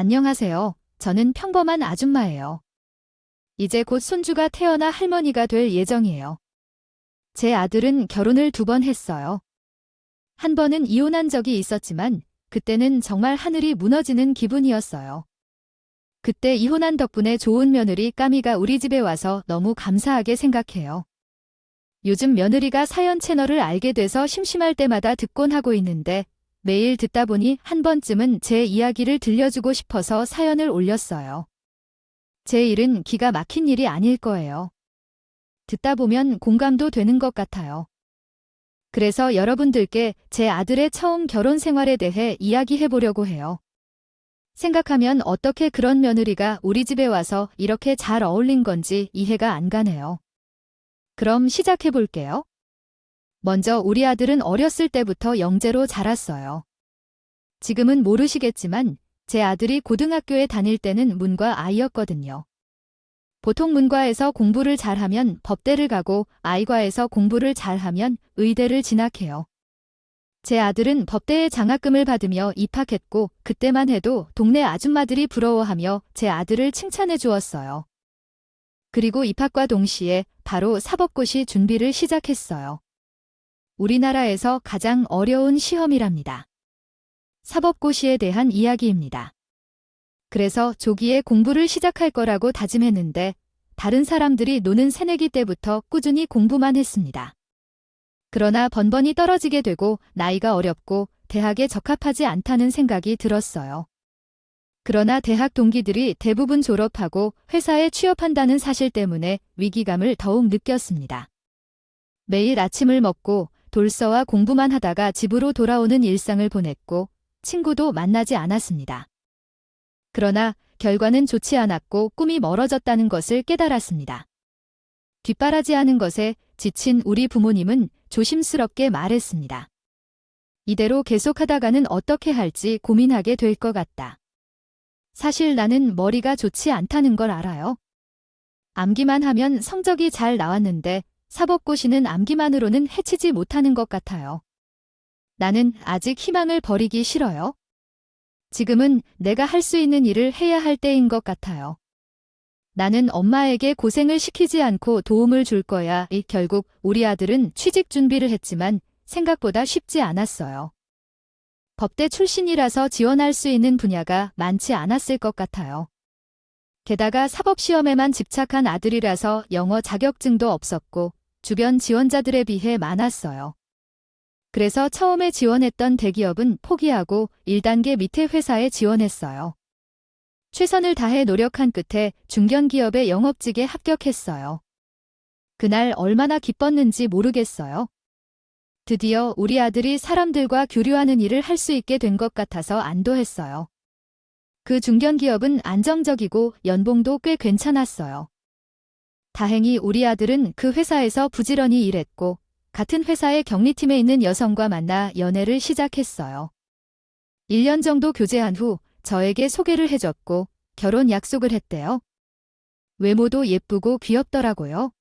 안녕하세요. 저는 평범한 아줌마예요. 이제 곧 손주가 태어나 할머니가 될 예정이에요. 제 아들은 결혼을 2번 했어요. 한 번은 이혼한 적이 있었지만 그때는 정말 하늘이 무너지는 기분이었어요. 그때 이혼한 덕분에 좋은 며느리 까미가 우리 집에 와서 너무 감사하게 생각해요. 요즘 며느리가 사연 채널을 알게 돼서 심심할 때마다 듣곤 하고 있는데 매일 듣다 보니 한 번쯤은 제 이야기를 들려주고 싶어서 사연을 올렸어요. 제 일은 기가 막힌 일이 아닐 거예요. 듣다 보면 공감도 되는 것 같아요. 그래서 여러분들께 제 아들의 처음 결혼 생활에 대해 이야기해 보려고 해요. 생각하면 어떻게 그런 며느리가 우리 집에 와서 이렇게 잘 어울린 건지 이해가 안 가네요. 그럼 시작해 볼게요. 먼저 우리 아들은 어렸을 때부터 영재로 자랐어요. 지금은 모르시겠지만 제 아들이 고등학교에 다닐 때는 문과 아이였거든요. 보통 문과에서 공부를 잘하면 법대를 가고 아이과에서 공부를 잘하면 의대를 진학해요. 제 아들은 법대에 장학금을 받으며 입학했고 그때만 해도 동네 아줌마들이 부러워하며 제 아들을 칭찬해 주었어요. 그리고 입학과 동시에 바로 사법고시 준비를 시작했어요. 우리나라에서 가장 어려운 시험이랍니다. 사법고시에 대한 이야기입니다. 그래서 조기에 공부를 시작할 거라고 다짐했는데 다른 사람들이 노는 새내기 때부터 꾸준히 공부만 했습니다. 그러나 번번이 떨어지게 되고 나이가 어렵고 대학에 적합하지 않다는 생각이 들었어요. 그러나 대학 동기들이 대부분 졸업하고 회사에 취업한다는 사실 때문에 위기감을 더욱 느꼈습니다. 매일 아침을 먹고 돌서와 공부만 하다가 집으로 돌아오는 일상을 보냈고 친구도 만나지 않았습니다. 그러나 결과는 좋지 않았고 꿈이 멀어졌다는 것을 깨달았습니다. 뒷바라지하는 것에 지친 우리 부모님은 조심스럽게 말했습니다. 이대로 계속하다가는 어떻게 할지 고민하게 될 것 같다. 사실 나는 머리가 좋지 않다는 걸 알아요. 암기만 하면 성적이 잘 나왔는데 사법고시는 암기만으로는 해치지 못하는 것 같아요. 나는 아직 희망을 버리기 싫어요. 지금은 내가 할 수 있는 일을 해야 할 때인 것 같아요. 나는 엄마에게 고생을 시키지 않고 도움을 줄 거야. 결국 우리 아들은 취직 준비를 했지만 생각보다 쉽지 않았어요. 법대 출신이라서 지원할 수 있는 분야가 많지 않았을 것 같아요. 게다가 사법시험에만 집착한 아들이라서 영어 자격증도 없었고 주변 지원자들에 비해 많았어요. 그래서 처음에 지원했던 대기업은 포기하고 1단계 밑에 회사에 지원했어요. 최선을 다해 노력한 끝에 중견기업의 영업직에 합격했어요. 그날 얼마나 기뻤는지 모르겠어요. 드디어 우리 아들이 사람들과 교류하는 일을 할 수 있게 된 것 같아서 안도했어요. 그 중견기업은 안정적이고 연봉도 꽤 괜찮았어요. 다행히 우리 아들은 그 회사에서 부지런히 일했고 같은 회사의 격리팀에 있는 여성과 만나 연애를 시작했어요. 1년 정도 교제한 후 저에게 소개를 해줬고 결혼 약속을 했대요. 외모도 예쁘고 귀엽더라고요.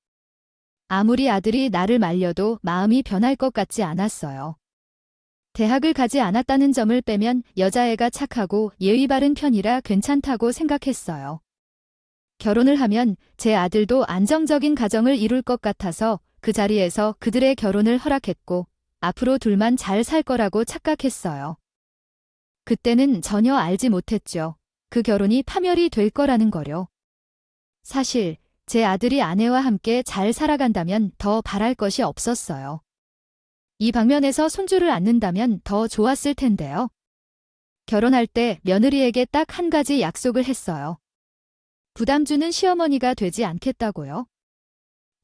아무리 아들이 나를 말려도 마음이 변할 것 같지 않았어요. 대학을 가지 않았다는 점을 빼면 여자애가 착하고 예의 바른 편이라 괜찮다고 생각했어요. 결혼을 하면 제 아들도 안정적인 가정을 이룰 것 같아서 그 자리에서 그들의 결혼을 허락했고 앞으로 둘만 잘 살 거라고 착각했어요. 그때는 전혀 알지 못했죠. 그 결혼이 파멸이 될 거라는 거요. 사실 제 아들이 아내와 함께 잘 살아간다면 더 바랄 것이 없었어요. 이 방면에서 손주를 안는다면 더 좋았을 텐데요. 결혼할 때 며느리에게 딱 한 가지 약속을 했어요. 부담 주는 시어머니가 되지 않겠다고요.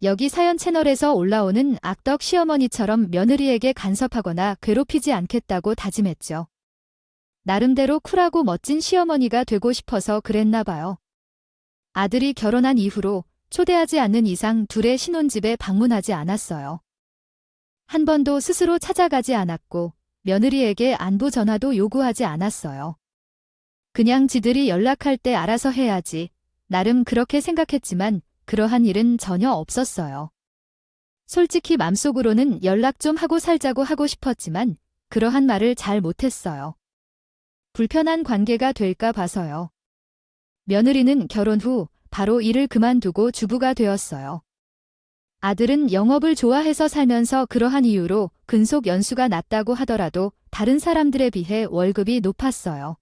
여기 사연 채널에서 올라오는 악덕 시어머니처럼 며느리에게 간섭하거나 괴롭히지 않겠다고 다짐했죠. 나름대로 쿨하고 멋진 시어머니가 되고 싶어서 그랬나 봐요. 아들이 결혼한 이후로 초대하지 않는 이상 둘의 신혼집에 방문하지 않았어요. 한 번도 스스로 찾아가지 않았고 며느리에게 안부 전화도 요구하지 않았어요. 그냥 지들이 연락할 때 알아서 해야지. 나름 그렇게 생각했지만 그러한 일은 전혀 없었어요. 솔직히 맘속으로는 연락 좀 하고 살자고 하고 싶었지만 그러한 말을 잘 못했어요. 불편한 관계가 될까 봐서요. 며느리는 결혼 후 바로 일을 그만두고 주부가 되었어요. 아들은 영업을 좋아해서 살면서 그러한 이유로 근속 연수가 낮다고 하더라도 다른 사람들에 비해 월급이 높았어요.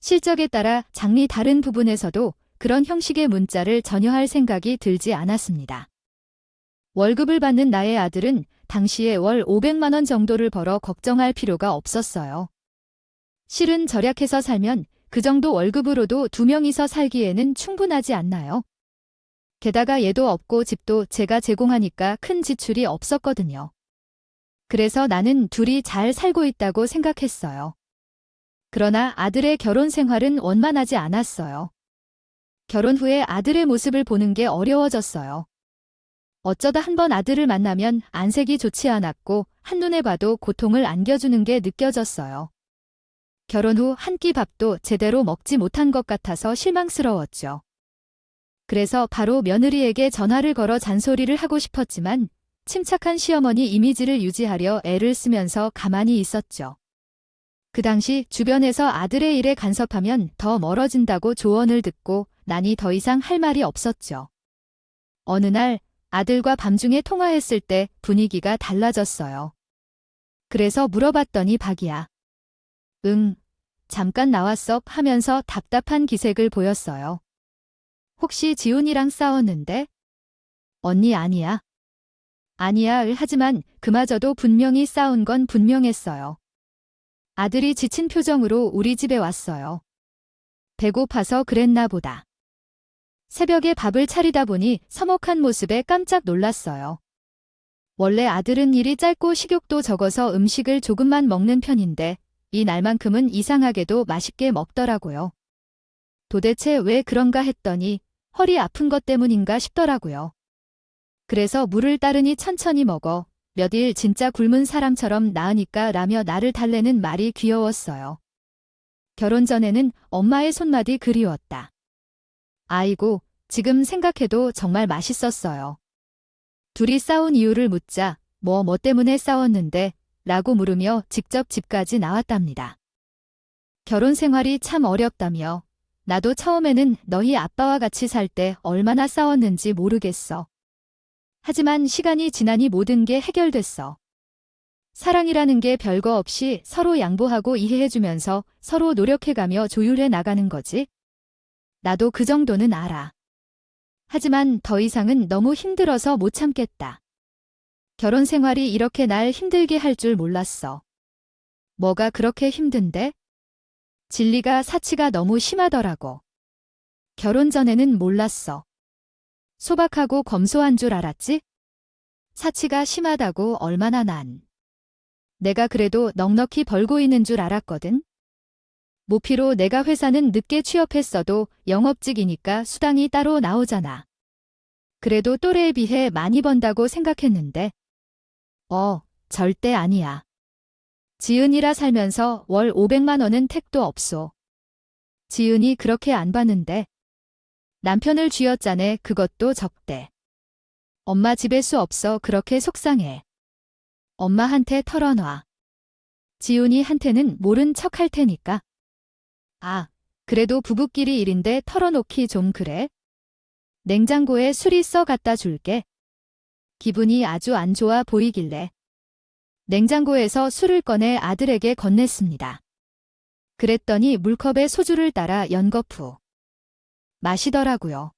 실적에 따라 장리 다른 부분에서도 그런 형식의 문자를 전혀 할 생각이 들지 않았습니다. 월급을 받는 나의 아들은 당시에 월 500만 원 정도를 벌어 걱정할 필요가 없었어요. 실은 절약해서 살면 그 정도 월급으로도 2명이서 살기에는 충분하지 않나요? 게다가 얘도 없고 집도 제가 제공하니까 큰 지출이 없었거든요. 그래서 나는 둘이 잘 살고 있다고 생각했어요. 그러나 아들의 결혼 생활은 원만하지 않았어요. 결혼 후에 아들의 모습을 보는 게 어려워졌어요. 어쩌다 한번 아들을 만나면 안색이 좋지 않았고 한눈에 봐도 고통을 안겨주는 게 느껴졌어요. 결혼 후 한 끼 밥도 제대로 먹지 못한 것 같아서 실망스러웠죠. 그래서 바로 며느리에게 전화를 걸어 잔소리를 하고 싶었지만 침착한 시어머니 이미지를 유지하려 애를 쓰면서 가만히 있었죠. 그 당시 주변에서 아들의 일에 간섭하면 더 멀어진다고 조언을 듣고 나니 더 이상 할 말이 없었죠. 어느 날 아들과 밤중에 통화했을 때 분위기가 달라졌어요. 그래서 물어봤더니 박이야. 응, 잠깐 나왔어 하면서 답답한 기색을 보였어요. 혹시 지훈이랑 싸웠는데? 언니 아니야. 아니야 하지만 그마저도 분명히 싸운 건 분명했어요. 아들이 지친 표정으로 우리 집에 왔어요. 배고파서 그랬나 보다. 새벽에 밥을 차리다 보니 서먹한 모습에 깜짝 놀랐어요. 원래 아들은 일이 짧고 식욕도 적어서 음식을 조금만 먹는 편인데 이 날만큼은 이상하게도 맛있게 먹더라고요. 도대체 왜 그런가 했더니 허리 아픈 것 때문인가 싶더라고요. 그래서 물을 따르니 천천히 먹어. 몇 일 진짜 굶은 사람처럼 나으니까 라며 나를 달래는 말이 귀여웠어요. 결혼 전에는 엄마의 손맛이 그리웠다. 아이고, 지금 생각해도 정말 맛있었어요. 둘이 싸운 이유를 묻자 뭐 때문에 싸웠는데 라고 물으며 직접 집까지 나왔답니다. 결혼 생활이 참 어렵다며 나도 처음에는 너희 아빠와 같이 살 때 얼마나 싸웠는지 모르겠어. 하지만 시간이 지나니 모든 게 해결됐어. 사랑이라는 게 별거 없이 서로 양보하고 이해해주면서 서로 노력해가며 조율해 나가는 거지. 나도 그 정도는 알아. 하지만 더 이상은 너무 힘들어서 못 참겠다. 결혼 생활이 이렇게 날 힘들게 할 줄 몰랐어. 뭐가 그렇게 힘든데? 진리가 사치가 너무 심하더라고. 결혼 전에는 몰랐어. 소박하고 검소한 줄 알았지? 사치가 심하다고 얼마나 난. 내가 그래도 넉넉히 벌고 있는 줄 알았거든. 모피로 내가 회사는 늦게 취업했어도 영업직이니까 수당이 따로 나오잖아. 그래도 또래에 비해 많이 번다고 생각했는데. 절대 아니야. 지은이라 살면서 월 500만 원은 택도 없소. 지은이 그렇게 안 받는데. 남편을 쥐었자네 그것도 적대. 엄마 집에 수 없어 그렇게 속상해. 엄마한테 털어놔. 지훈이한테는 모른 척 할 테니까. 아, 그래도 부부끼리 일인데 털어놓기 좀 그래? 냉장고에 술이 써 갖다 줄게. 기분이 아주 안 좋아 보이길래. 냉장고에서 술을 꺼내 아들에게 건넸습니다. 그랬더니 물컵에 소주를 따라 연거푸. 마시더라고요.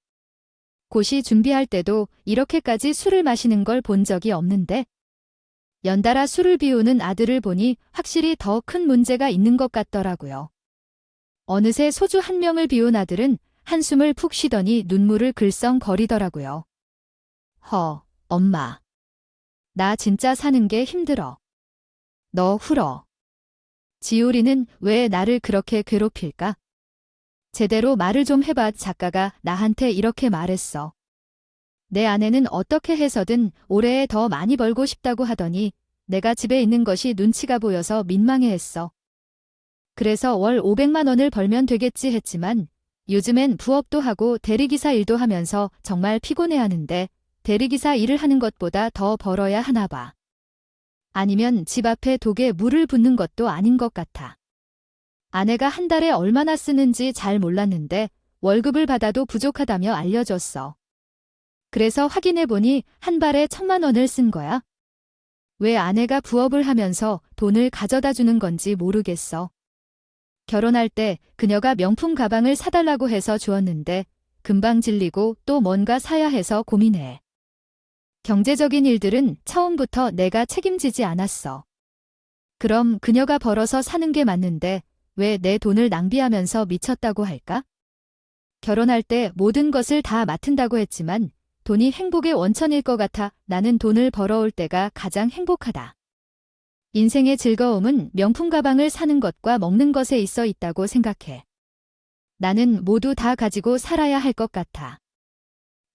고시 준비할 때도 이렇게까지 술을 마시는 걸 본 적이 없는데 연달아 술을 비우는 아들을 보니 확실히 더 큰 문제가 있는 것 같더라고요. 어느새 소주 한 명을 비운 아들은 한숨을 푹 쉬더니 눈물을 글썽거리더라고요. 엄마. 나 진짜 사는 게 힘들어. 너 울어. 지우리는 왜 나를 그렇게 괴롭힐까? 제대로 말을 좀 해봐. 작가가 나한테 이렇게 말했어. 내 아내는 어떻게 해서든 올해에 더 많이 벌고 싶다고 하더니 내가 집에 있는 것이 눈치가 보여서 민망해했어. 그래서 월 500만 원을 벌면 되겠지 했지만 요즘엔 부업도 하고 대리기사 일도 하면서 정말 피곤해하는데 대리기사 일을 하는 것보다 더 벌어야 하나 봐. 아니면 집 앞에 독에 물을 붓는 것도 아닌 것 같아. 아내가 한 달에 얼마나 쓰는지 잘 몰랐는데 월급을 받아도 부족하다며 알려줬어. 그래서 확인해보니 한 달에 1,000만 원을 쓴 거야. 왜 아내가 부업을 하면서 돈을 가져다 주는 건지 모르겠어. 결혼할 때 그녀가 명품 가방을 사달라고 해서 주었는데 금방 질리고 또 뭔가 사야 해서 고민해. 경제적인 일들은 처음부터 내가 책임지지 않았어. 그럼 그녀가 벌어서 사는 게 맞는데 왜 내 돈을 낭비하면서 미쳤다고 할까? 결혼할 때 모든 것을 다 맡은다고 했지만 돈이 행복의 원천일 것 같아 나는 돈을 벌어올 때가 가장 행복하다. 인생의 즐거움은 명품 가방을 사는 것과 먹는 것에 있어 있다고 생각해. 나는 모두 다 가지고 살아야 할 것 같아.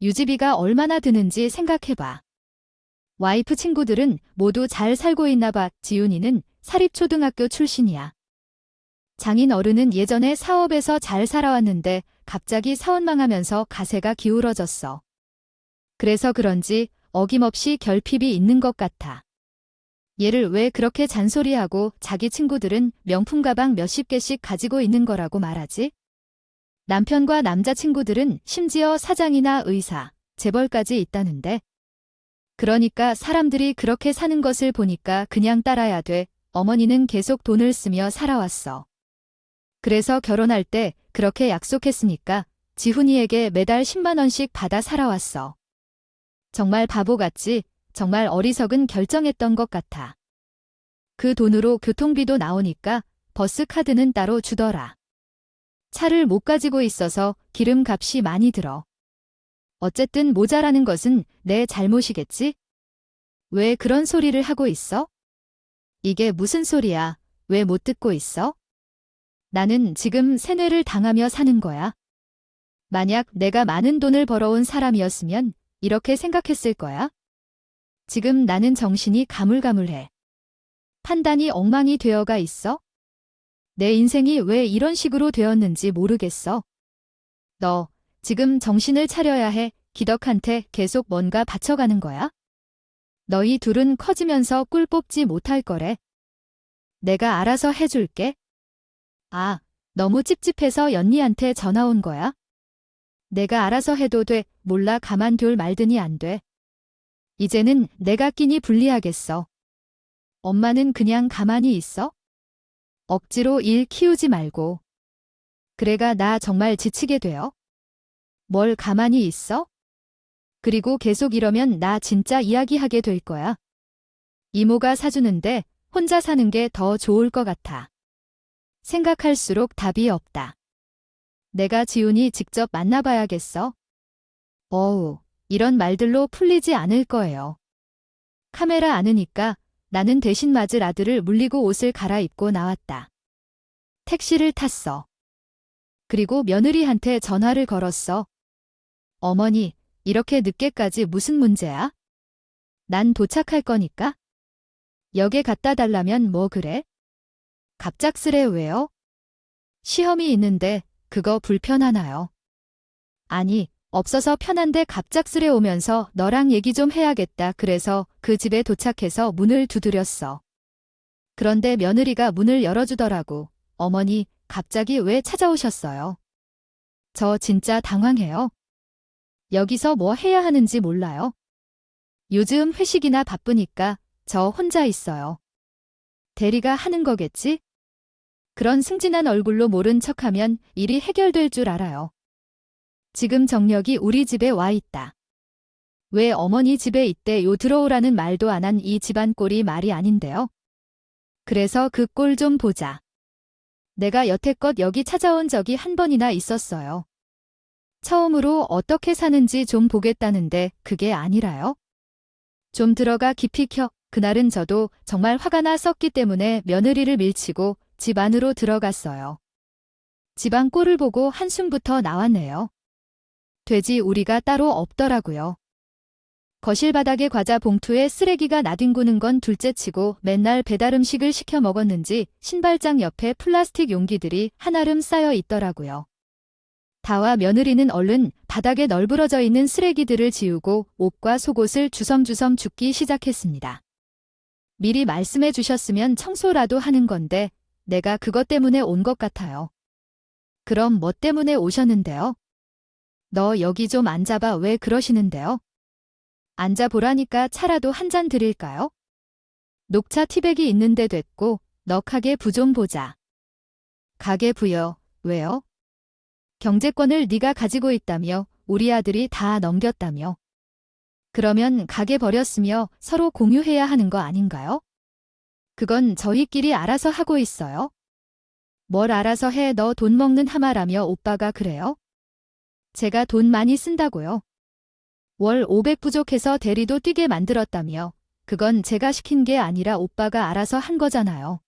유지비가 얼마나 드는지 생각해봐. 와이프 친구들은 모두 잘 살고 있나 봐. 지훈이는 사립초등학교 출신이야. 장인 어른은 예전에 사업에서 잘 살아왔는데 갑자기 사원망하면서 가세가 기울어졌어. 그래서 그런지 어김없이 결핍이 있는 것 같아. 얘를 왜 그렇게 잔소리하고 자기 친구들은 명품 가방 몇십 개씩 가지고 있는 거라고 말하지? 남편과 남자친구들은 심지어 사장이나 의사, 재벌까지 있다는데. 그러니까 사람들이 그렇게 사는 것을 보니까 그냥 따라야 돼. 어머니는 계속 돈을 쓰며 살아왔어. 그래서 결혼할 때 그렇게 약속했으니까 지훈이에게 매달 10만 원씩 받아 살아왔어. 정말 바보같이, 정말 어리석은 결정했던 것 같아. 그 돈으로 교통비도 나오니까 버스 카드는 따로 주더라. 차를 못 가지고 있어서 기름값이 많이 들어. 어쨌든 모자라는 것은 내 잘못이겠지? 왜 그런 소리를 하고 있어? 이게 무슨 소리야? 왜 못 듣고 있어? 나는 지금 세뇌를 당하며 사는 거야. 만약 내가 많은 돈을 벌어온 사람이었으면 이렇게 생각했을 거야? 지금 나는 정신이 가물가물해. 판단이 엉망이 되어가 있어? 내 인생이 왜 이런 식으로 되었는지 모르겠어. 너 지금 정신을 차려야 해. 기덕한테 계속 뭔가 바쳐가는 거야? 너희 둘은 커지면서 꿀 뽑지 못할 거래. 내가 알아서 해줄게. 아, 너무 찝찝해서 연니한테 전화 온 거야? 내가 알아서 해도 돼. 몰라 가만둘 말더니 안 돼. 이제는 내가 끼니 불리하겠어. 엄마는 그냥 가만히 있어? 억지로 일 키우지 말고. 그래가 나 정말 지치게 돼요. 뭘 가만히 있어? 그리고 계속 이러면 나 진짜 이야기하게 될 거야. 이모가 사주는데 혼자 사는 게 더 좋을 것 같아. 생각할수록 답이 없다. 내가 지훈이 직접 만나봐야겠어. 어우, 이런 말들로 풀리지 않을 거예요. 카메라 안으니까 나는 대신 맞을 아들을 물리고 옷을 갈아입고 나왔다. 택시를 탔어. 그리고 며느리한테 전화를 걸었어. 어머니, 이렇게 늦게까지 무슨 문제야? 난 도착할 거니까. 역에 갖다 달라면 뭐 그래? 갑작스레 왜요? 시험이 있는데 그거 불편하나요? 아니, 없어서 편한데 갑작스레 오면서 너랑 얘기 좀 해야겠다. 그래서 그 집에 도착해서 문을 두드렸어. 그런데 며느리가 문을 열어주더라고. 어머니, 갑자기 왜 찾아오셨어요? 저 진짜 당황해요. 여기서 뭐 해야 하는지 몰라요. 요즘 회식이나 바쁘니까 저 혼자 있어요. 대리가 하는 거겠지? 그런 승진한 얼굴로 모른 척하면 일이 해결될 줄 알아요. 지금 정력이 우리 집에 와 있다. 왜 어머니 집에 있대요? 들어오라는 말도 안 한 이 집안 꼴이 말이 아닌데요. 그래서 그 꼴 좀 보자. 내가 여태껏 여기 찾아온 적이 한 번이나 있었어요. 처음으로 어떻게 사는지 좀 보겠다는데 그게 아니라요? 좀 들어가 깊이 켜. 그날은 저도 정말 화가 나 썼기 때문에 며느리를 밀치고 집 안으로 들어갔어요. 집안 꼴을 보고 한숨부터 나왔네요. 돼지 우리가 따로 없더라고요. 거실 바닥에 과자 봉투에 쓰레기가 나뒹구는 건 둘째치고 맨날 배달 음식을 시켜 먹었는지 신발장 옆에 플라스틱 용기들이 한아름 쌓여 있더라고요. 다와 며느리는 얼른 바닥에 널브러져 있는 쓰레기들을 지우고 옷과 속옷을 주섬주섬 줍기 시작했습니다. 미리 말씀해 주셨으면 청소라도 하는 건데 내가 그것 때문에 온 것 같아요. 그럼 뭐 때문에 오셨는데요? 너 여기 좀 앉아봐. 왜 그러시는데요? 앉아보라니까. 차라도 한 잔 드릴까요? 녹차 티백이 있는데 됐고 너 가게 부 좀 보자. 가게 부요? 왜요? 경제권을 네가 가지고 있다며. 우리 아들이 다 넘겼다며. 그러면 가게 버렸으며 서로 공유해야 하는 거 아닌가요? 그건 저희끼리 알아서 하고 있어요. 뭘 알아서 해. 너 돈 먹는 하마라며. 오빠가 그래요? 제가 돈 많이 쓴다고요. 월 500 부족해서 대리도 뛰게 만들었다며. 그건 제가 시킨 게 아니라 오빠가 알아서 한 거잖아요.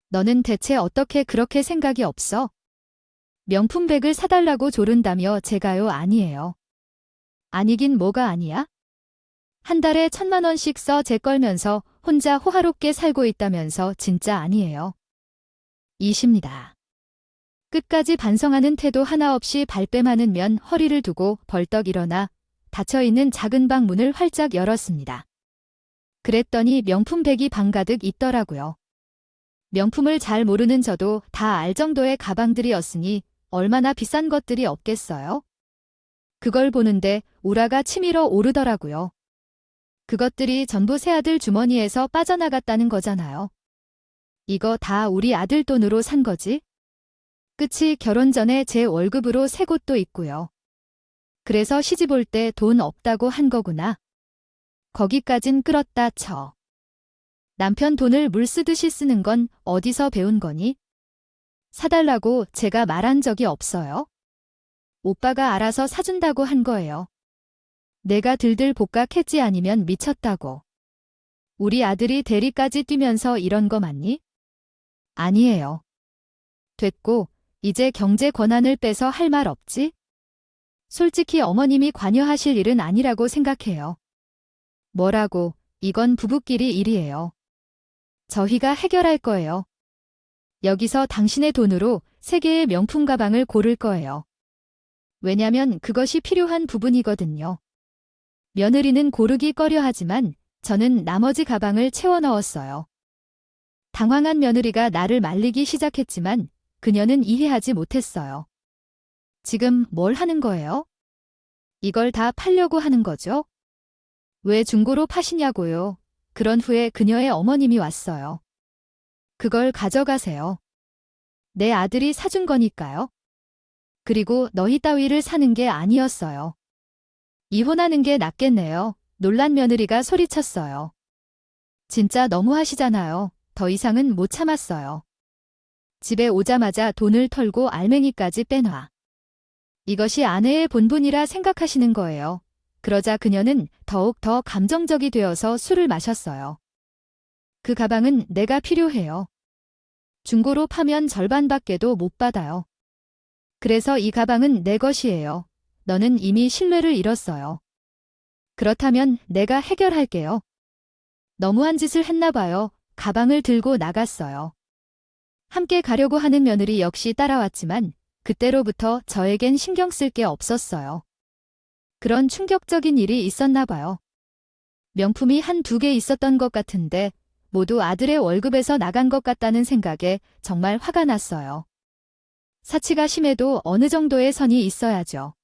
너는 대체 어떻게 그렇게 생각이 없어? 명품백을 사달라고 조른다며. 제가요? 아니에요. 아니긴 뭐가 아니야? 한 달에 1,000만 원씩 써 재 걸면서 혼자 호화롭게 살고 있다면서. 진짜 아니에요. 이십니다. 끝까지 반성하는 태도 하나 없이 발뺌하는 면 허리를 두고 벌떡 일어나 닫혀있는 작은 방 문을 활짝 열었습니다. 그랬더니 명품백이 방가득 있더라고요. 명품을 잘 모르는 저도 다 알 정도의 가방들이었으니 얼마나 비싼 것들이 없겠어요? 그걸 보는데 우라가 치밀어 오르더라고요. 그것들이 전부 새아들 주머니에서 빠져나갔다는 거잖아요. 이거 다 우리 아들 돈으로 산 거지? 끝이 결혼 전에 제 월급으로 새 곳도 있고요. 그래서 시집 올 때 돈 없다고 한 거구나. 거기까진 끌었다 쳐. 남편 돈을 물 쓰듯이 쓰는 건 어디서 배운 거니? 사달라고 제가 말한 적이 없어요. 오빠가 알아서 사준다고 한 거예요. 내가 들들 복각했지. 아니면 미쳤다고. 우리 아들이 대리까지 뛰면서 이런 거 맞니? 아니에요. 됐고 이제 경제 권한을 빼서 할 말 없지? 솔직히 어머님이 관여하실 일은 아니라고 생각해요. 뭐라고? 이건 부부끼리 일이에요. 저희가 해결할 거예요. 여기서 당신의 돈으로 3개의 명품 가방을 고를 거예요. 왜냐면 그것이 필요한 부분이거든요. 며느리는 고르기 꺼려하지만 저는 나머지 가방을 채워 넣었어요. 당황한 며느리가 나를 말리기 시작했지만 그녀는 이해하지 못했어요. 지금 뭘 하는 거예요? 이걸 다 팔려고 하는 거죠? 왜 중고로 파시냐고요? 그런 후에 그녀의 어머님이 왔어요. 그걸 가져가세요. 내 아들이 사준 거니까요. 그리고 너희 따위를 사는 게 아니었어요. 이혼하는 게 낫겠네요. 놀란 며느리가 소리쳤어요. 진짜 너무하시잖아요. 더 이상은 못 참았어요. 집에 오자마자 돈을 털고 알맹이까지 빼놔. 이것이 아내의 본분이라 생각하시는 거예요. 그러자 그녀는 더욱 더 감정적이 되어서 술을 마셨어요. 그 가방은 내가 필요해요. 중고로 파면 절반밖에도 못 받아요. 그래서 이 가방은 내 것이에요. 너는 이미 신뢰를 잃었어요. 그렇다면 내가 해결할게요. 너무한 짓을 했나 봐요. 가방을 들고 나갔어요. 함께 가려고 하는 며느리 역시 따라왔지만 그때로부터 저에겐 신경 쓸 게 없었어요. 그런 충격적인 일이 있었나 봐요. 명품이 1-2개 있었던 것 같은데 모두 아들의 월급에서 나간 것 같다는 생각에 정말 화가 났어요. 사치가 심해도 어느 정도의 선이 있어야죠.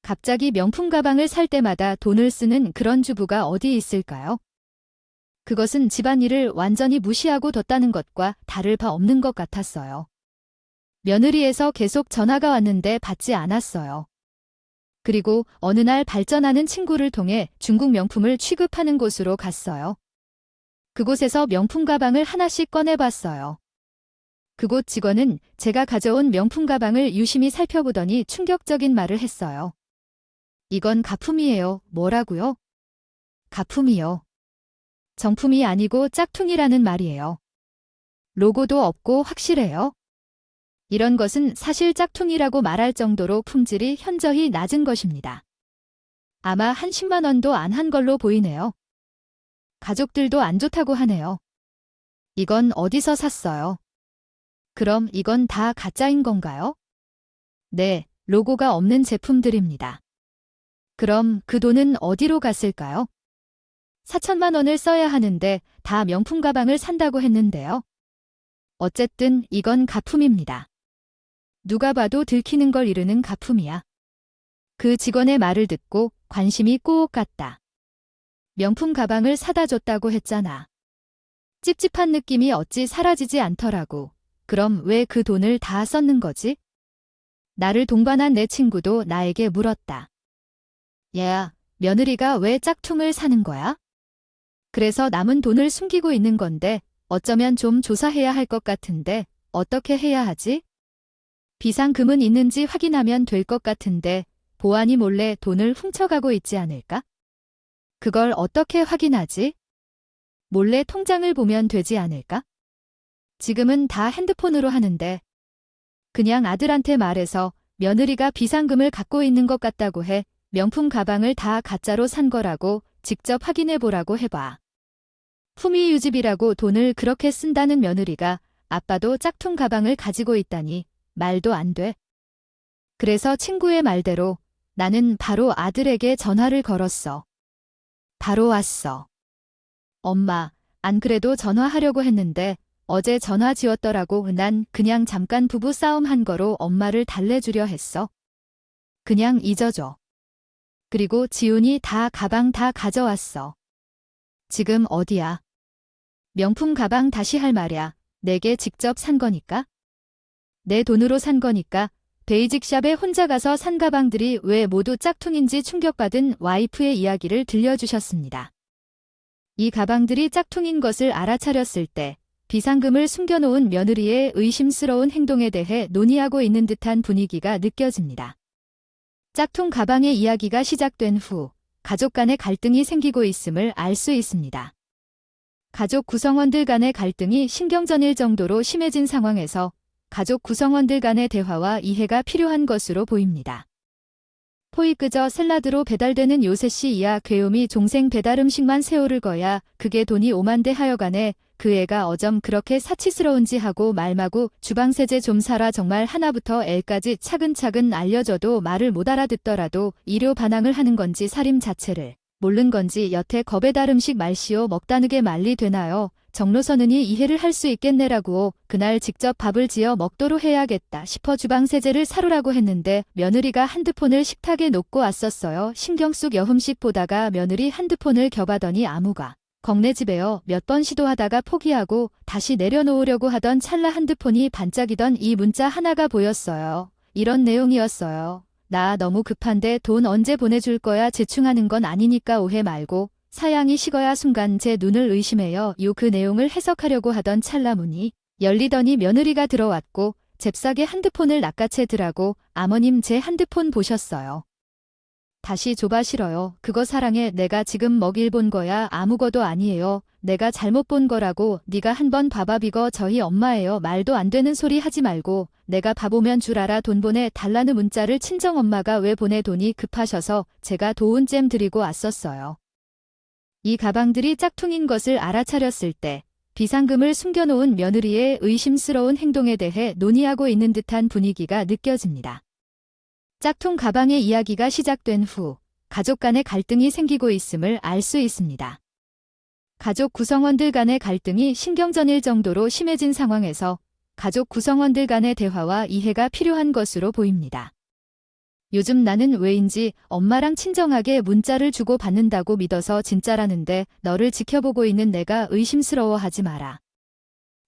갑자기 명품 가방을 살 때마다 돈을 쓰는 그런 주부가 어디 있을까요? 그것은 집안일을 완전히 무시하고 뒀다는 것과 다를 바 없는 것 같았어요. 며느리에서 계속 전화가 왔는데 받지 않았어요. 그리고 어느 날 발전하는 친구를 통해 중국 명품을 취급하는 곳으로 갔어요. 그곳에서 명품 가방을 하나씩 꺼내봤어요. 그곳 직원은 제가 가져온 명품 가방을 유심히 살펴보더니 충격적인 말을 했어요. 이건 가품이에요. 뭐라고요? 가품이요. 정품이 아니고 짝퉁이라는 말이에요. 로고도 없고 확실해요. 이런 것은 사실 짝퉁이라고 말할 정도로 품질이 현저히 낮은 것입니다. 아마 한 10만 원도 안 한 걸로 보이네요. 가족들도 안 좋다고 하네요. 이건 어디서 샀어요? 그럼 이건 다 가짜인 건가요? 네, 로고가 없는 제품들입니다. 그럼 그 돈은 어디로 갔을까요? 4천만 원을 써야 하는데 다 명품 가방을 산다고 했는데요. 어쨌든 이건 가품입니다. 누가 봐도 들키는 걸 이르는 가품이야. 그 직원의 말을 듣고 관심이 꼭 갔다. 명품 가방을 사다 줬다고 했잖아. 찝찝한 느낌이 어찌 사라지지 않더라고. 그럼 왜 그 돈을 다 썼는 거지? 나를 동반한 내 친구도 나에게 물었다. 얘야, 며느리가 왜 짝퉁을 사는 거야? 그래서 남은 돈을 숨기고 있는 건데 어쩌면 좀 조사해야 할 것 같은데 어떻게 해야 하지? 비상금은 있는지 확인하면 될 것 같은데 보안이 몰래 돈을 훔쳐가고 있지 않을까? 그걸 어떻게 확인하지? 몰래 통장을 보면 되지 않을까? 지금은 다 핸드폰으로 하는데 그냥 아들한테 말해서 며느리가 비상금을 갖고 있는 것 같다고 해 명품 가방을 다 가짜로 산 거라고 직접 확인해 보라고 해봐. 품위 유지비라고 돈을 그렇게 쓴다는 며느리가 아빠도 짝퉁 가방을 가지고 있다니 말도 안 돼. 그래서 친구의 말대로 나는 바로 아들에게 전화를 걸었어. 바로 왔어. 엄마, 안 그래도 전화하려고 했는데 어제 전화 지웠더라고. 난 그냥 잠깐 부부 싸움 한 거로 엄마를 달래주려 했어. 그냥 잊어줘. 그리고 지훈이 가방 다 가져왔어. 지금 어디야? 명품 가방 다시 할 말이야. 내게 직접 산 거니까. 내 돈으로 산 거니까. 베이직샵에 혼자 가서 산 가방들이 왜 모두 짝퉁인지 충격받은 와이프의 이야기를 들려주셨습니다. 이 가방들이 짝퉁인 것을 알아차렸을 때 비상금을 숨겨놓은 며느리의 의심스러운 행동에 대해 논의하고 있는 듯한 분위기가 느껴집니다. 짝퉁 가방의 이야기가 시작된 후 가족 간의 갈등이 생기고 있음을 알 수 있습니다. 가족 구성원들 간의 갈등이 신경전일 정도로 심해진 상황에서 가족 구성원들 간의 대화와 이해가 필요한 것으로 보입니다. 포이끄저 샐라드로 배달되는 요새씨 이야 괴요미 종생 배달 음식만 세오를 거야 그게 돈이 오만대 하여간에 그 애가 어쩜 그렇게 사치스러운지 하고 말마구 주방세제 좀 사라 정말 하나부터 L까지 차근차근 알려줘도 말을 못 알아듣더라도 일요 반항을 하는 건지 살림 자체를 모른 건지 여태 겁배달 음식 말시오 먹다느게 말리 되나요? 정로서는이 이해를 할 수 있겠네라고 그날 직접 밥을 지어 먹도록 해야겠다 싶어 주방세제를 사루라고 했는데 며느리가 핸드폰을 식탁에 놓고 왔었어요. 신경 쑥 여흠씩 보다가 며느리 핸드폰을 겹하더니 아무가 겁내집에요. 몇 번 시도하다가 포기하고 다시 내려놓으려고 하던 찰나 핸드폰이 반짝이던 이 문자 하나가 보였어요. 이런 내용이었어요. 나 너무 급한데 돈 언제 보내줄 거야? 재충하는 건 아니니까 오해 말고. 사양이 식어야 순간 제 눈을 의심해요. 그 내용을 해석하려고 하던 찰나 문이 열리더니 며느리가 들어왔고 잽싸게 핸드폰을 낚아채더라고. 아버님 제 핸드폰 보셨어요. 다시 줘봐. 싫어요. 그거 사랑해. 내가 지금 먹일 본 거야. 아무것도 아니에요. 내가 잘못 본 거라고. 네가 한번 봐봐. 비거 저희 엄마예요. 말도 안 되는 소리 하지 말고. 내가 바보면 줄 알아. 돈 보내 달라는 문자를 친정엄마가 왜 보내? 돈이 급하셔서 제가 도운잼 드리고 왔었어요. 이 가방들이 짝퉁인 것을 알아차렸을 때 비상금을 숨겨놓은 며느리의 의심스러운 행동에 대해 논의하고 있는 듯한 분위기가 느껴집니다. 짝퉁 가방의 이야기가 시작된 후 가족 간의 갈등이 생기고 있음을 알 수 있습니다. 가족 구성원들 간의 갈등이 신경전일 정도로 심해진 상황에서 가족 구성원들 간의 대화와 이해가 필요한 것으로 보입니다. 요즘 나는 왜인지 엄마랑 친정하게 문자를 주고 받는다고 믿어서 진짜라는데 너를 지켜보고 있는 내가 의심스러워하지 마라.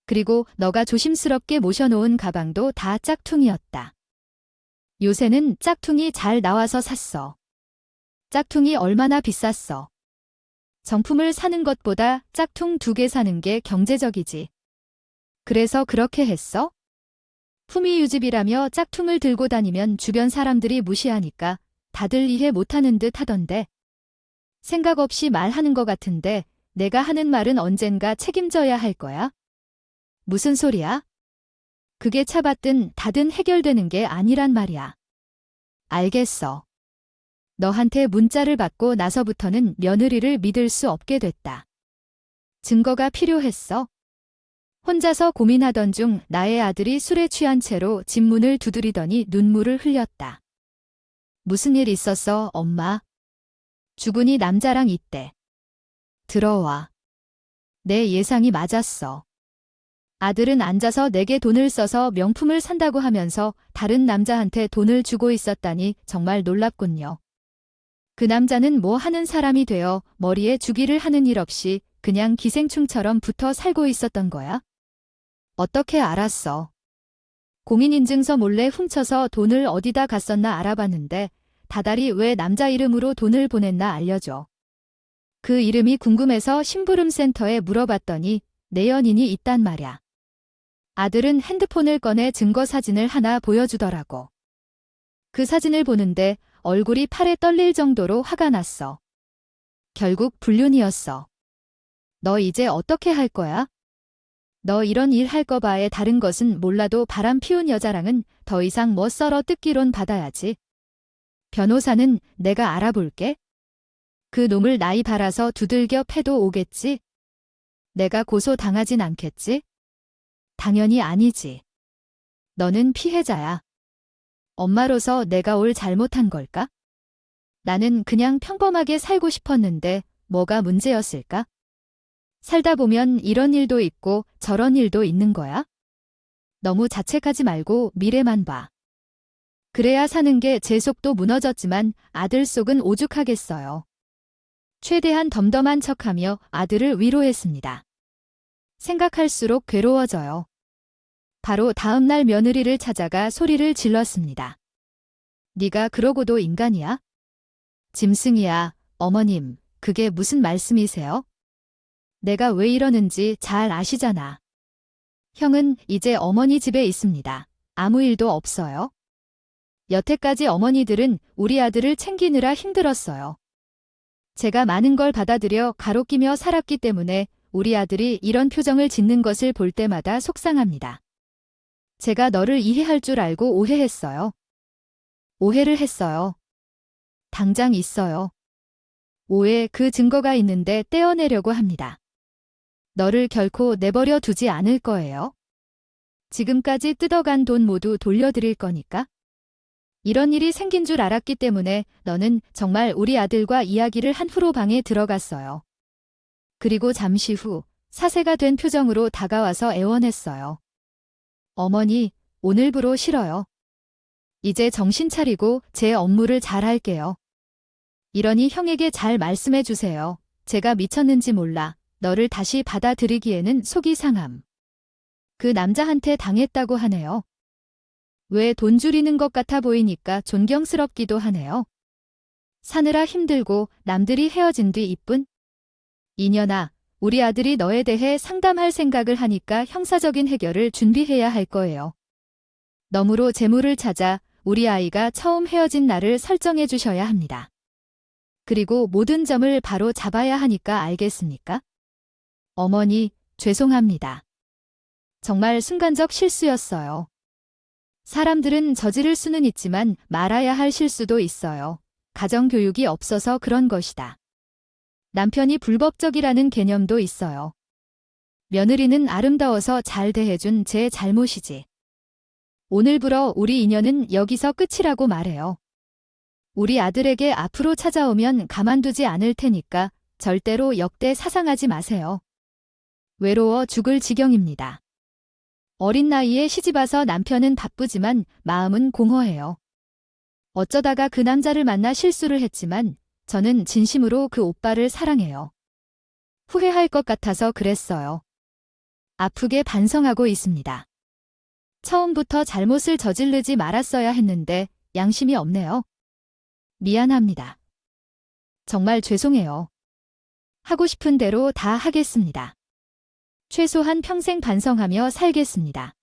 그리고 너가 조심스럽게 모셔놓은 가방도 다 짝퉁이었다. 요새는 짝퉁이 잘 나와서 샀어. 짝퉁이 얼마나 비쌌어. 정품을 사는 것보다 짝퉁 2개 사는 게 경제적이지. 그래서 그렇게 했어? 품위 유지비라며 짝퉁을 들고 다니면 주변 사람들이 무시하니까 다들 이해 못하는 듯 하던데. 생각 없이 말하는 것 같은데 내가 하는 말은 언젠가 책임져야 할 거야? 무슨 소리야? 그게 차받든 닫든 해결되는 게 아니란 말이야. 알겠어. 너한테 문자를 받고 나서부터는 며느리를 믿을 수 없게 됐다. 증거가 필요했어? 혼자서 고민하던 중 나의 아들이 술에 취한 채로 집 문을 두드리더니 눈물을 흘렸다. 무슨 일 있었어, 엄마? 주군이 남자랑 있대. 들어와. 내 예상이 맞았어. 아들은 앉아서 내게 돈을 써서 명품을 산다고 하면서 다른 남자한테 돈을 주고 있었다니 정말 놀랍군요. 그 남자는 뭐 하는 사람이 되어 머리에 주기를 하는 일 없이 그냥 기생충처럼 붙어 살고 있었던 거야? 어떻게 알았어? 공인인증서 몰래 훔쳐서 돈을 어디다 갔었나 알아봤는데 다달이 왜 남자 이름으로 돈을 보냈나 알려줘. 그 이름이 궁금해서 심부름센터에 물어봤더니 내 연인이 있단 말야. 아들은 핸드폰을 꺼내 증거 사진을 하나 보여주더라고. 그 사진을 보는데 얼굴이 팔에 떨릴 정도로 화가 났어. 결국 불륜이었어. 너 이제 어떻게 할 거야? 너 이런 일 할 거 바에 다른 것은 몰라도 바람 피운 여자랑은 더 이상 뭐 썰어 뜯기론 받아야지. 변호사는 내가 알아볼게. 그 놈을 나이 바라서 두들겨 패도 오겠지? 내가 고소당하진 않겠지? 당연히 아니지. 너는 피해자야. 엄마로서 내가 올 잘못한 걸까? 나는 그냥 평범하게 살고 싶었는데 뭐가 문제였을까? 살다 보면 이런 일도 있고 저런 일도 있는 거야? 너무 자책하지 말고 미래만 봐. 그래야 사는 게 제 속도 무너졌지만 아들 속은 오죽하겠어요. 최대한 덤덤한 척하며 아들을 위로했습니다. 생각할수록 괴로워져요. 바로 다음 날 며느리를 찾아가 소리를 질렀습니다. 네가 그러고도 인간이야? 짐승이야. 어머님, 그게 무슨 말씀이세요? 내가 왜 이러는지 잘 아시잖아. 형은 이제 어머니 집에 있습니다. 아무 일도 없어요. 여태까지 어머니들은 우리 아들을 챙기느라 힘들었어요. 제가 많은 걸 받아들여 가로끼며 살았기 때문에 우리 아들이 이런 표정을 짓는 것을 볼 때마다 속상합니다. 제가 너를 이해할 줄 알고 오해했어요. 오해를 했어요. 당장 있어요. 오해 그 증거가 있는데 떼어내려고 합니다. 너를 결코 내버려 두지 않을 거예요. 지금까지 뜯어간 돈 모두 돌려드릴 거니까. 이런 일이 생긴 줄 알았기 때문에 너는 정말 우리 아들과 이야기를 한 후로 방에 들어갔어요. 그리고 잠시 후 사세가 된 표정으로 다가와서 애원했어요. 어머니, 오늘부로 싫어요. 이제 정신 차리고 제 업무를 잘 할게요. 이러니 형에게 잘 말씀해 주세요. 제가 미쳤는지 몰라. 너를 다시 받아들이기에는 속이 상함. 그 남자한테 당했다고 하네요. 왜 돈 줄이는 것 같아 보이니까 존경스럽기도 하네요. 사느라 힘들고 남들이 헤어진 뒤 이쁜? 이년아, 우리 아들이 너에 대해 상담할 생각을 하니까 형사적인 해결을 준비해야 할 거예요. 너무로 재물을 찾아 우리 아이가 처음 헤어진 날을 설정해 주셔야 합니다. 그리고 모든 점을 바로 잡아야 하니까 알겠습니까? 어머니, 죄송합니다. 정말 순간적 실수였어요. 사람들은 저지를 수는 있지만 말아야 할 실수도 있어요. 가정교육이 없어서 그런 것이다. 남편이 불법적이라는 개념도 있어요. 며느리는 아름다워서 잘 대해준 제 잘못이지. 오늘부로 우리 인연은 여기서 끝이라고 말해요. 우리 아들에게 앞으로 찾아오면 가만두지 않을 테니까 절대로 역대 사상하지 마세요. 외로워 죽을 지경입니다. 어린 나이에 시집와서 남편은 바쁘지만 마음은 공허해요. 어쩌다가 그 남자를 만나 실수를 했지만 저는 진심으로 그 오빠를 사랑해요. 후회할 것 같아서 그랬어요. 아프게 반성하고 있습니다. 처음부터 잘못을 저지르지 말았어야 했는데 양심이 없네요. 미안합니다. 정말 죄송해요. 하고 싶은 대로 다 하겠습니다. 최소한 평생 반성하며 살겠습니다.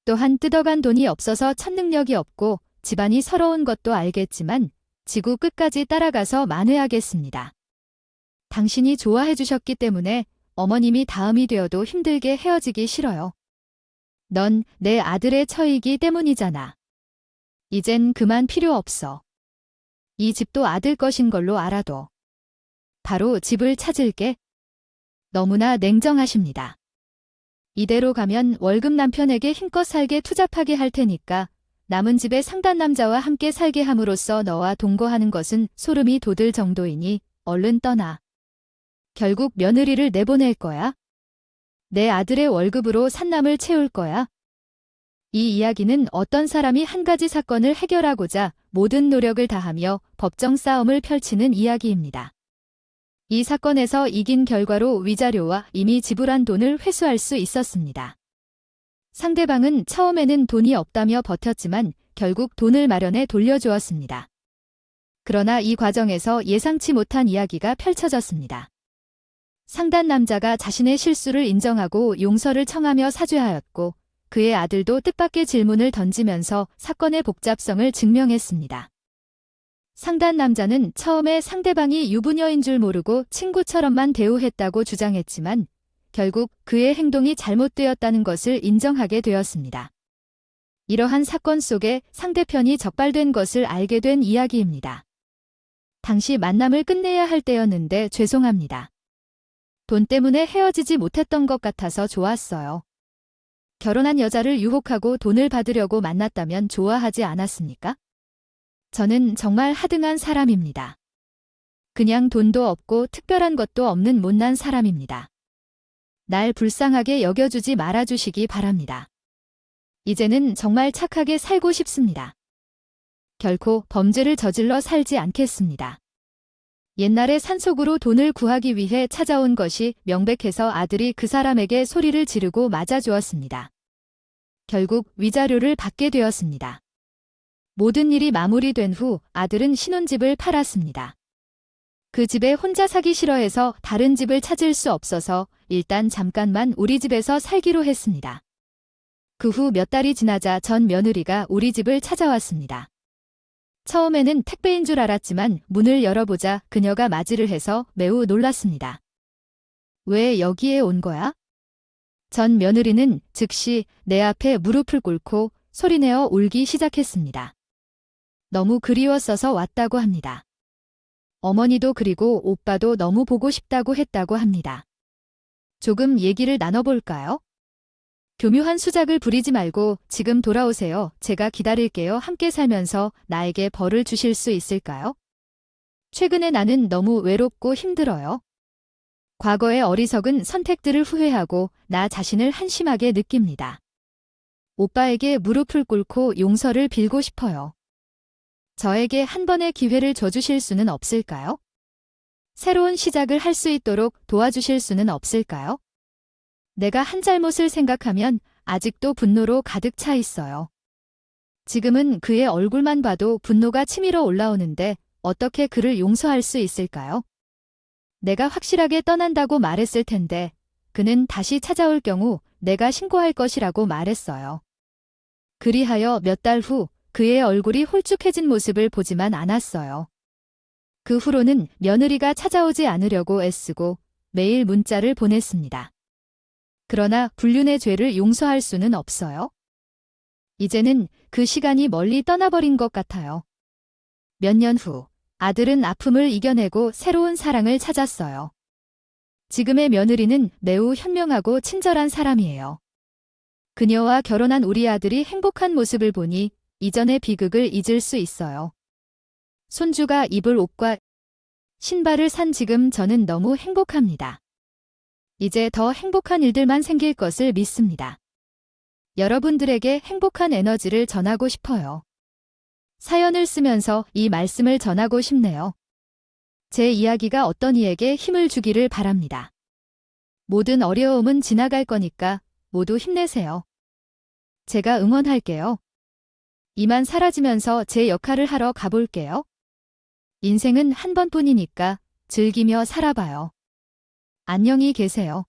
또한 뜯어간 돈이 없어서 천능력이 없고 집안이 서러운 것도 알겠지만 지구 끝까지 따라가서 만회하겠습니다. 당신이 좋아해 주셨기 때문에 어머님이 다음이 되어도 힘들게 헤어지기 싫어요. 넌 내 아들의 처이기 때문이잖아. 이젠 그만 필요 없어. 이 집도 아들 것인 걸로 알아도. 바로 집을 찾을게. 너무나 냉정하십니다. 이대로 가면 월급 남편에게 힘껏 살게 투잡하게 할 테니까 남은 집에 상단 남자와 함께 살게 함으로써 너와 동거하는 것은 소름이 돋을 정도이니 얼른 떠나. 결국 며느리를 내보낼 거야? 내 아들의 월급으로 산남을 채울 거야. 이 이야기는 어떤 사람이 한 가지 사건을 해결하고자 모든 노력을 다하며 법정 싸움을 펼치는 이야기입니다. 이 사건에서 이긴 결과로 위자료와 이미 지불한 돈을 회수할 수 있었습니다. 상대방은 처음에는 돈이 없다며 버텼지만 결국 돈을 마련해 돌려주었습니다. 그러나 이 과정에서 예상치 못한 이야기가 펼쳐졌습니다. 상단 남자가 자신의 실수를 인정하고 용서를 청하며 사죄하였고 그의 아들도 뜻밖의 질문을 던지면서 사건의 복잡성을 증명했습니다. 상단 남자는 처음에 상대방이 유부녀인 줄 모르고 친구처럼만 대우했다고 주장했지만 결국 그의 행동이 잘못되었다는 것을 인정하게 되었습니다. 이러한 사건 속에 상대편이 적발된 것을 알게 된 이야기입니다. 당시 만남을 끝내야 할 때였는데 죄송합니다. 돈 때문에 헤어지지 못했던 것 같아서 좋았어요. 결혼한 여자를 유혹하고 돈을 받으려고 만났다면 좋아하지 않았습니까? 저는 정말 하등한 사람입니다. 그냥 돈도 없고 특별한 것도 없는 못난 사람입니다. 날 불쌍하게 여겨주지 말아주시기 바랍니다. 이제는 정말 착하게 살고 싶습니다. 결코 범죄를 저질러 살지 않겠습니다. 옛날에 산속으로 돈을 구하기 위해 찾아온 것이 명백해서 아들이 그 사람에게 소리를 지르고 맞아주었습니다. 결국 위자료를 받게 되었습니다. 모든 일이 마무리된 후 아들은 신혼집을 팔았습니다. 그 집에 혼자 사기 싫어해서 다른 집을 찾을 수 없어서 일단 잠깐만 우리 집에서 살기로 했습니다. 그 후 몇 달이 지나자 전 며느리가 우리 집을 찾아왔습니다. 처음에는 택배인 줄 알았지만 문을 열어보자 그녀가 맞이를 해서 매우 놀랐습니다. 왜 여기에 온 거야? 전 며느리는 즉시 내 앞에 무릎을 꿇고 소리내어 울기 시작했습니다. 너무 그리웠어서 왔다고 합니다. 어머니도 그리고 오빠도 너무 보고 싶다고 했다고 합니다. 조금 얘기를 나눠볼까요? 교묘한 수작을 부리지 말고 지금 돌아오세요. 제가 기다릴게요. 함께 살면서 나에게 벌을 주실 수 있을까요? 최근에 나는 너무 외롭고 힘들어요. 과거의 어리석은 선택들을 후회하고 나 자신을 한심하게 느낍니다. 오빠에게 무릎을 꿇고 용서를 빌고 싶어요. 저에게 한 번의 기회를 줘주실 수는 없을까요? 새로운 시작을 할 수 있도록 도와주실 수는 없을까요? 내가 한 잘못을 생각하면 아직도 분노로 가득 차 있어요. 지금은 그의 얼굴만 봐도 분노가 치밀어 올라오는데 어떻게 그를 용서할 수 있을까요? 내가 확실하게 떠난다고 말했을 텐데 그는 다시 찾아올 경우 내가 신고할 것이라고 말했어요. 그리하여 몇 달 후 그의 얼굴이 홀쭉해진 모습을 보지만 않았어요. 그 후로는 며느리가 찾아오지 않으려고 애쓰고 매일 문자를 보냈습니다. 그러나 불륜의 죄를 용서할 수는 없어요. 이제는 그 시간이 멀리 떠나버린 것 같아요. 몇 년 후 아들은 아픔을 이겨내고 새로운 사랑을 찾았어요. 지금의 며느리는 매우 현명하고 친절한 사람이에요. 그녀와 결혼한 우리 아들이 행복한 모습을 보니 이전의 비극을 잊을 수 있어요. 손주가 입을 옷과 신발을 산 지금 저는 너무 행복합니다. 이제 더 행복한 일들만 생길 것을 믿습니다. 여러분들에게 행복한 에너지를 전하고 싶어요. 사연을 쓰면서 이 말씀을 전하고 싶네요. 제 이야기가 어떤 이에게 힘을 주기를 바랍니다. 모든 어려움은 지나갈 거니까 모두 힘내세요. 제가 응원할게요. 이만 사라지면서 제 역할을 하러 가볼게요. 인생은 한 번뿐이니까 즐기며 살아봐요. 안녕히 계세요.